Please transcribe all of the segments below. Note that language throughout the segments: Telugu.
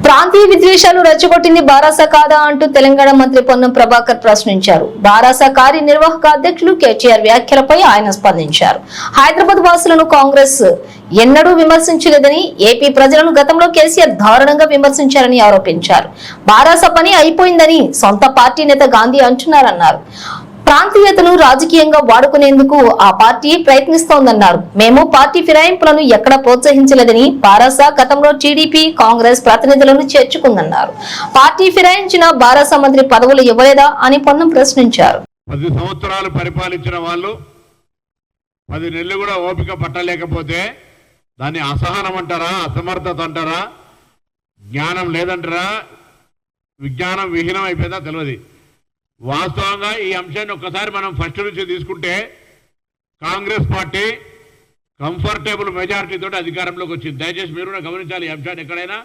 ప్రాంతీయ విద్వేషాలు రెచ్చగొట్టింది బారాస కాదా అంటూ తెలంగాణ మంత్రి పొన్నం ప్రభాకర్ ప్రశ్నించారు. బారాస కార్యనిర్వాహక అధ్యక్షులు కేటీఆర్ వ్యాఖ్యలపై ఆయన స్పందించారు. హైదరాబాద్ వాసులను కాంగ్రెస్ ఎన్నడూ విమర్శించలేదని, ఏపీ ప్రజలను గతంలో కేసీఆర్ దారుణంగా విమర్శించారని ఆరోపించారు. బారాస పని అయిపోయిందని సొంత పార్టీ నేత గాంధీ అంటున్నారన్నారు. ప్రాంతీయతను రాజకీయంగా వాడుకునేందుకు ఆ పార్టీ ప్రయత్నిస్తోందన్నారు. మేము పార్టీ ఫిరాయింపులను ఎక్కడ ప్రోత్సహించలేదని, బారాస గతంలో టీడీపీ కాంగ్రెస్ ప్రతినిధులను చేర్చుకుందన్నారు. పార్టీ ఫిరాయించిన బారాస మంత్రి పదవులు ఇవ్వలేదా అని పొన్నం ప్రశ్నించారు. 10 సంవత్సరాలు పరిపాలించిన వాళ్ళు 10 నెలలు కూడా ఓపిక పట్టలేకపోతే దాన్ని అసహనం అంటారా, అసమర్థత అంటారా, జ్ఞానం లేదంటారా, విజ్ఞానం విహీనం అయిపోయిందా తెలియదు. వాస్తవంగా ఈ అంశాన్ని ఒక్కసారి మనం ఫస్ట్ నుంచి తీసుకుంటే కాంగ్రెస్ పార్టీ కంఫర్టబుల్ మెజారిటీతో అధికారంలోకి వచ్చింది. దయచేసి మీరు కూడా గమనించాలి ఈ అంశాన్ని. ఎక్కడైనా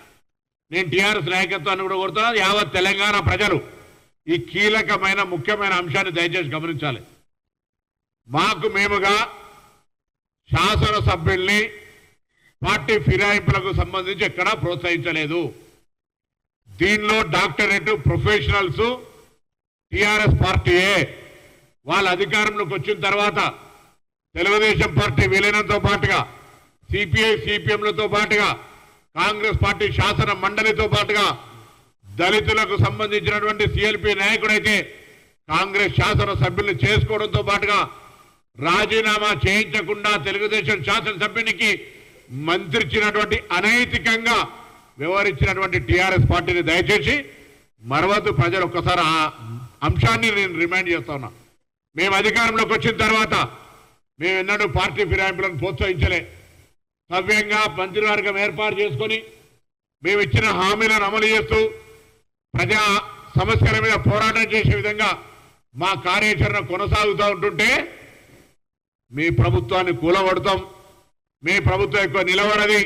నేను టీఆర్ఎస్ నాయకత్వాన్ని కూడా కోరుతున్నా, యావత్ తెలంగాణ ప్రజలు ఈ కీలకమైన ముఖ్యమైన అంశాన్ని దయచేసి గమనించాలి. మాకు మేముగా శాసనసభ్యుల్ని పార్టీ ఫిరాయింపులకు సంబంధించి ఎక్కడా ప్రోత్సహించలేదు. దీనిలో డాక్టరేట్ ప్రొఫెషనల్స్ టీఆర్ఎస్ పార్టీయే. వాళ్ళ అధికారంలోకి వచ్చిన తర్వాత తెలుగుదేశం పార్టీ విలీనంతో పాటుగా సిపిఐ సిపిఎంలతో పాటుగా కాంగ్రెస్ పార్టీ శాసన మండలితో పాటుగా దళితులకు సంబంధించినటువంటి సిఎల్పి నాయకుడైతే కాంగ్రెస్ శాసన సభ్యులు చేసుకోవడంతో పాటుగా రాజీనామా చేయించకుండా తెలుగుదేశం శాసనసభ్యునికి మంత్రిచ్చినటువంటి అనైతికంగా వ్యవహరించినటువంటి టీఆర్ఎస్ పార్టీని దయచేసి మరవద్దు. ప్రజలు ఒక్కసారి ఆ అంశాన్ని నేను రిమైండ్ చేస్తా ఉన్నా. మేము అధికారంలోకి వచ్చిన తర్వాత మేము ఎన్నడూ పార్టీ ఫిరాయింపులను ప్రోత్సహించలే. సవ్యంగా మంత్రివర్గం ఏర్పాటు చేసుకొని మేము ఇచ్చిన హామీలను అమలు చేస్తూ ప్రజా సమస్యల మీద పోరాటం చేసే విధంగా మా కార్యాచరణ కొనసాగుతూ ఉంటుంటే మీ ప్రభుత్వాన్ని కూలగొడతాం, మీ ప్రభుత్వం ఎక్కువ నిలబడది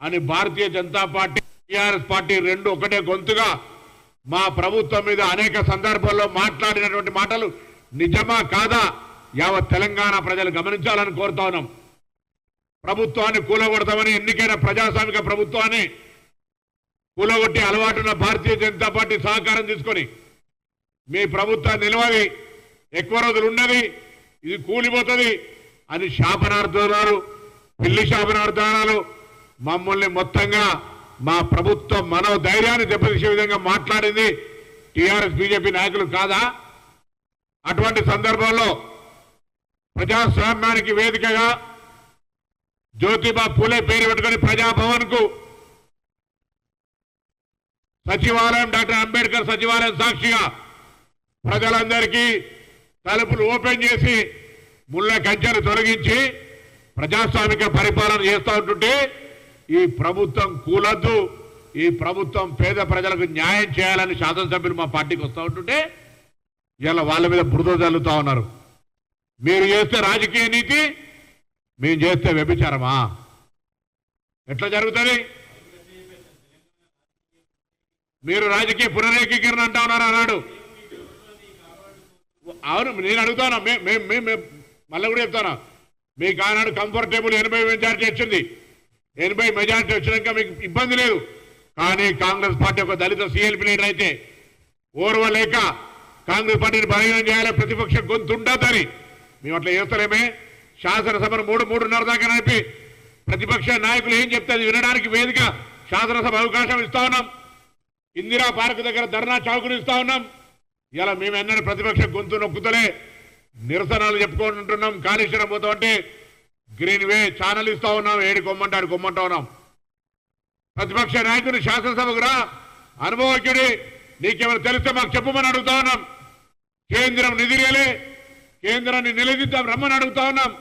అని Bharatiya Janata party TRS party రెండు ఒకటే గొంతుగా మా ప్రభుత్వం మీద అనేక సందర్భాల్లో మాట్లాడినటువంటి మాటలు నిజమా కాదా యావత్ తెలంగాణ ప్రజలు గమనించాలని కోరుతా ఉన్నాం. ప్రభుత్వాన్ని కూలగొడతామని, ఎన్నికైన ప్రజాస్వామిక ప్రభుత్వాన్ని కూలగొట్టి అలవాటున్న భారతీయ జనతా పార్టీ సహకారం తీసుకొని మీ ప్రభుత్వం నిలవది, ఎక్కువ రోజులు ఉన్నది, ఇది కూలిపోతుంది అని శాపనార్థాలు, పిల్లి శాపనార్థాలు మమ్మల్ని మొత్తంగా మా ప్రభుత్వం మనోధైర్యాన్ని దెబ్బతీసే విధంగా మాట్లాడింది టీఆర్ఎస్ బీజేపీ నాయకులు కాదా? అటువంటి సందర్భంలో ప్రజాస్వామ్యానికి వేదికగా జ్యోతిబా పూలే పేరు పెట్టుకుని ప్రజాభవన్ కు సచివాలయం, డాక్టర్ అంబేద్కర్ సచివాలయం సాక్షిగా ప్రజలందరికీ తలుపులు ఓపెన్ చేసి ముళ్ళ కంచెను తొలగించి ప్రజాస్వామిక పరిపాలన చేస్తూ ఉంటుంటే ఈ ప్రభుత్వం కూలద్దు, ఈ ప్రభుత్వం పేద ప్రజలకు న్యాయం చేయాలని శాసనసభ్యులు మా పార్టీకి వస్తూ ఉంటుంటే ఇలా వాళ్ళ మీద బురద చల్లుతా ఉన్నారు. మీరు చేస్తే రాజకీయ నీతి, మేము చేస్తే వ్యభిచారమా? ఎట్లా జరుగుతుంది? మీరు రాజకీయ పునరేకీకరణ అంటా ఉన్నారు అన్నాడు. అవును, నేను అడుగుతాను, మళ్ళీ కూడా చెప్తాను. మీకు ఆనాడు కంఫర్టబుల్ 80 మెజారిటీ వచ్చింది. 80 మెజారిటీ వచ్చినాక మీకు ఇబ్బంది లేదు. కానీ కాంగ్రెస్ పార్టీ ఒక దళిత సిఎల్పి లీడర్ అయితే ఓర్వలేక కాంగ్రెస్ పార్టీని బలహీనం చేయాలి, ప్రతిపక్ష గొంతు ఉండద్దని మేము అట్లా చేస్తలేమే. శాసనసభను 3-3:30 దాకా నడిపి ప్రతిపక్ష నాయకులు ఏం చెప్తే అది వినడానికి వేదిక శాసనసభ అవకాశం ఇస్తా ఉన్నాం. ఇందిరా పార్క్ దగ్గర ధర్నా చౌకులు ఇస్తా ఉన్నాం. ఇలా మేము ఎన్నడూ ప్రతిపక్ష గొంతు నొక్కుతలే నిరసనలు చెప్పుకుంటుంటున్నాం. కాళేశ్వరం పోతాం అంటే గ్రీన్ వే ఛానల్ ఇస్తా ఉన్నాం, ఏడు కొమ్మంటాడు కొమ్మంటా ఉన్నాం. ప్రతిపక్ష నాయకుడు శాసనసభకు రా, అనుభవజ్ఞుడి, నీకేమైనా తెలిస్తే మాకు చెప్పమని అడుగుతా ఉన్నాం. కేంద్రం నిధులేలే, కేంద్రాన్ని నిలదీద్దాం రమ్మని అడుగుతా ఉన్నాం.